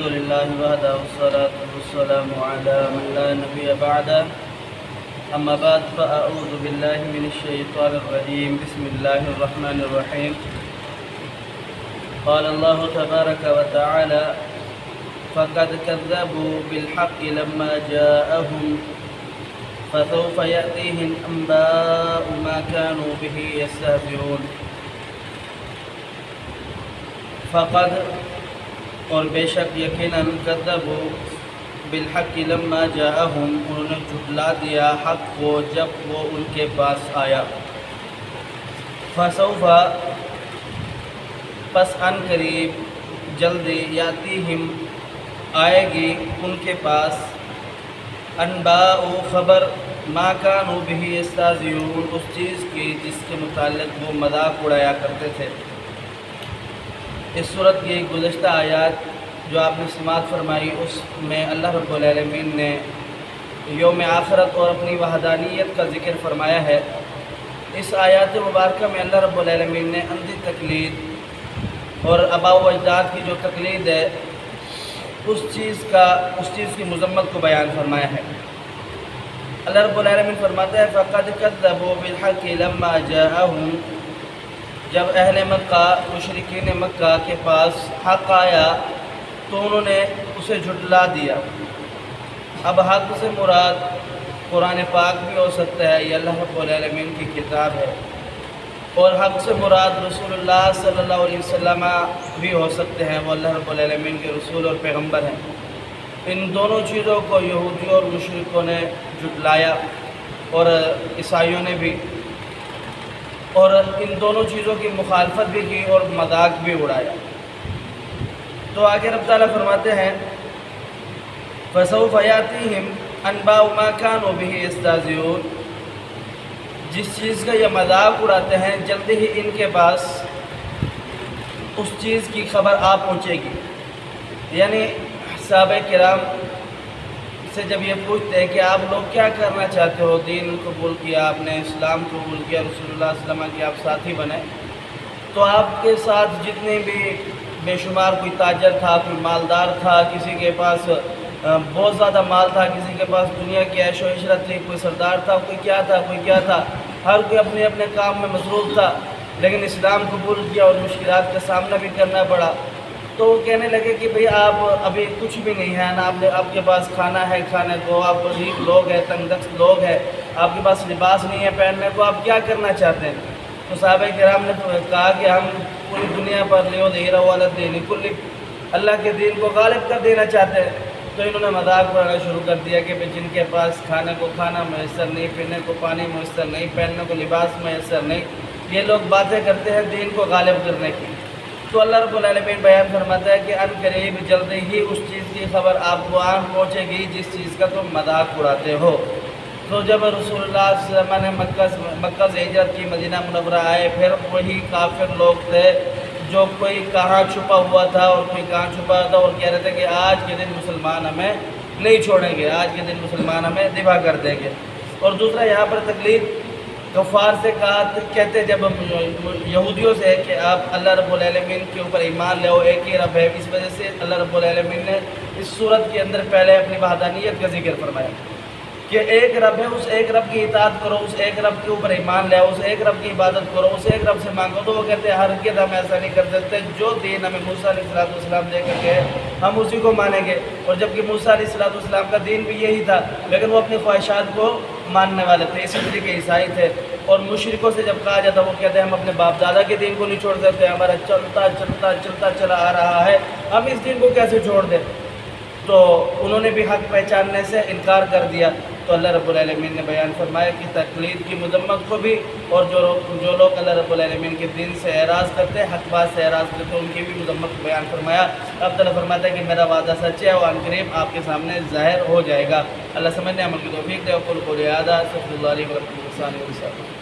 الحمد لله وحده والصلاة والسلام على من لا نبي بعده أما بعد فأعوذ بالله من الشيطان الرجيم بسم الله الرحمن الرحيم قال الله تبارك وتعالى فقد كذبوا بالحق لما جاءهم فسوف يأتيهم أنباء ما كانوا به يستهزئون فقد اور بے شک یقیناً کذبوا بالحق لما جاءهم انہوں نے جھٹلا دیا حق کو جب وہ ان کے پاس آیا فسوف پس ان قریب جلدی یاتیہم آئے گی ان کے پاس انباء خبر ما کانوا بہ یستہزئون اس چیز کی جس کے متعلق وہ مذاق اڑایا کرتے تھے۔ اس صورت کی گزشتہ آیات جو آپ نے سماعت فرمائی اس میں اللہ رب العالمین نے یوم آخرت اور اپنی وحدانیت کا ذکر فرمایا ہے۔ اس آیات مبارکہ میں اللہ رب العالمین نے اندھی تقلید اور آباء و اجداد کی جو تقلید ہے اس چیز کی مذمت کو بیان فرمایا ہے۔ اللہ رب العالمین فرماتا ہے فقد کذبوا بالحق لما جاءهم، جب اہل مکہ مشرکین مکہ کے پاس حق آیا تو انہوں نے اسے جھٹلا دیا۔ اب حق سے مراد قرآن پاک بھی ہو سکتا ہے، یہ اللہ رب العالمین کی کتاب ہے، اور حق سے مراد رسول اللہ صلی اللہ علیہ وسلم بھی ہو سکتے ہیں، وہ اللہ رب العالمین کے رسول اور پیغمبر ہیں۔ ان دونوں چیزوں کو یہودیوں اور مشرکوں نے جھٹلایا اور عیسائیوں نے بھی، اور ان دونوں چیزوں کی مخالفت بھی کی اور مذاق بھی اڑایا۔ تو آگے رب تعالیٰ فرماتے ہیں فَسَوْفَ يَأْتِيهِمْ أَنْبَاءُ مَا كَانُوا بِهِ يَسْتَهْزِئُونَ، جس چیز کا یہ مذاق اڑاتے ہیں جلدی ہی ان کے پاس اس چیز کی خبر آ پہنچے گی۔ یعنی صحابہ کرام سے جب یہ پوچھتے ہیں کہ آپ لوگ کیا کرنا چاہتے ہو، دین قبول کیا آپ نے، اسلام قبول کیا، رسول اللہ صلی اللہ علیہ وسلم کے آپ ساتھی بنے، تو آپ کے ساتھ جتنے بھی بے شمار کوئی تاجر تھا، کوئی مالدار تھا، کسی کے پاس بہت زیادہ مال تھا، کسی کے پاس دنیا کی عیش و عشرت تھی، کوئی سردار تھا، کوئی کیا تھا، ہر کوئی اپنے اپنے کام میں مصروف تھا، لیکن اسلام قبول کیا اور مشکلات کا سامنا بھی کرنا پڑا۔ تو وہ کہنے لگے کہ بھئی آپ ابھی کچھ بھی نہیں ہے نا، آپ کے پاس کھانا ہے کھانے کو، آپ غریب لوگ ہیں، تنگ دست لوگ ہیں، آپ کے پاس لباس نہیں ہے پہننے کو، آپ کیا کرنا چاہتے ہیں؟ تو صحابہ کرام نے کہا کہ ہم پوری دنیا پر لیظہرہ علی الدین کلہ، اللہ کے دین کو غالب کر دینا چاہتے ہیں۔ تو انہوں نے مذاق اڑانا شروع کر دیا کہ جن کے پاس کھانے کو کھانا میسر نہیں، پینے کو پانی میسر نہیں، پہننے کو لباس میسر نہیں، یہ لوگ باتیں کرتے ہیں دین کو غالب کرنے کی۔ تو اللہ رب العالمین بیان فرماتا ہے کہ ان قریب جلدی ہی اس چیز کی خبر آپ کو آن پہنچے گی جس چیز کا تم مذاق اڑاتے ہو۔ تو جب رسول اللہ صلی اللہ علیہ وسلم نے مکہ سے ہجرت کی، مدینہ منورہ آئے، پھر وہی کافر لوگ تھے جو کوئی کہاں چھپا ہوا تھا اور کوئی کہاں چھپا ہوا تھا، اور کہہ رہے تھے کہ آج کے دن مسلمان ہمیں نہیں چھوڑیں گے، آج کے دن مسلمان ہمیں ذبح کر دیں گے۔ اور دوسرا یہاں پر تقلید کفار سے کہتے جب یہودیوں سے کہ آپ اللہ رب العالمین کے اوپر ایمان لے، ایک ہی رب ہے، اس وجہ سے اللہ رب العالمین نے اس صورت کے اندر پہلے اپنی وحدانیت کا ذکر فرمایا کہ ایک رب ہے، اس ایک رب کی اطاعت کرو، اس ایک رب کے اوپر ایمان لے، اس ایک رب کی عبادت کرو، اس ایک رب سے مانگو۔ تو وہ کہتے ہیں ہرگز ہم ایسا نہیں کر سکتے، جو دین ہمیں موسیٰ علیہ السلام دے کر گئے ہم اسی کو مانیں گے، اور جبکہ موسیٰ علیہ السلام کا دین بھی یہی تھا، لیکن وہ اپنی خواہشات کو ماننے والے تھے، اسی طرح کے عیسائی تھے۔ اور مشرکوں سے جب کہا جاتا وہ کہتے ہیں ہم اپنے باپ دادا کے دین کو نہیں چھوڑ سکتے، ہمارا چلتا چلا آ رہا ہے، ہم اس دین کو کیسے چھوڑ دیں؟ تو انہوں نے بھی حق پہچاننے سے انکار کر دیا۔ تو اللہ رب العالمین نے بیان فرمایا کہ تقلید کی مذمت کو بھی، اور جو لوگ اللہ رب العالمین کے دین سے اعراض کرتے ہیں، حق بات سے اعراض کرتے ہیں، ان کی بھی مذمت کو بیان فرمایا۔ اب تعالیٰ فرماتا ہے کہ میرا وعدہ سچ ہے اور ان قریب آپ کے سامنے ظاہر ہو جائے گا۔ اللہ سمجھنے عمل کی توفیق دے۔ وقل قولی ھذا استغفر اللہ لی ولکم ولسائر المسلمین۔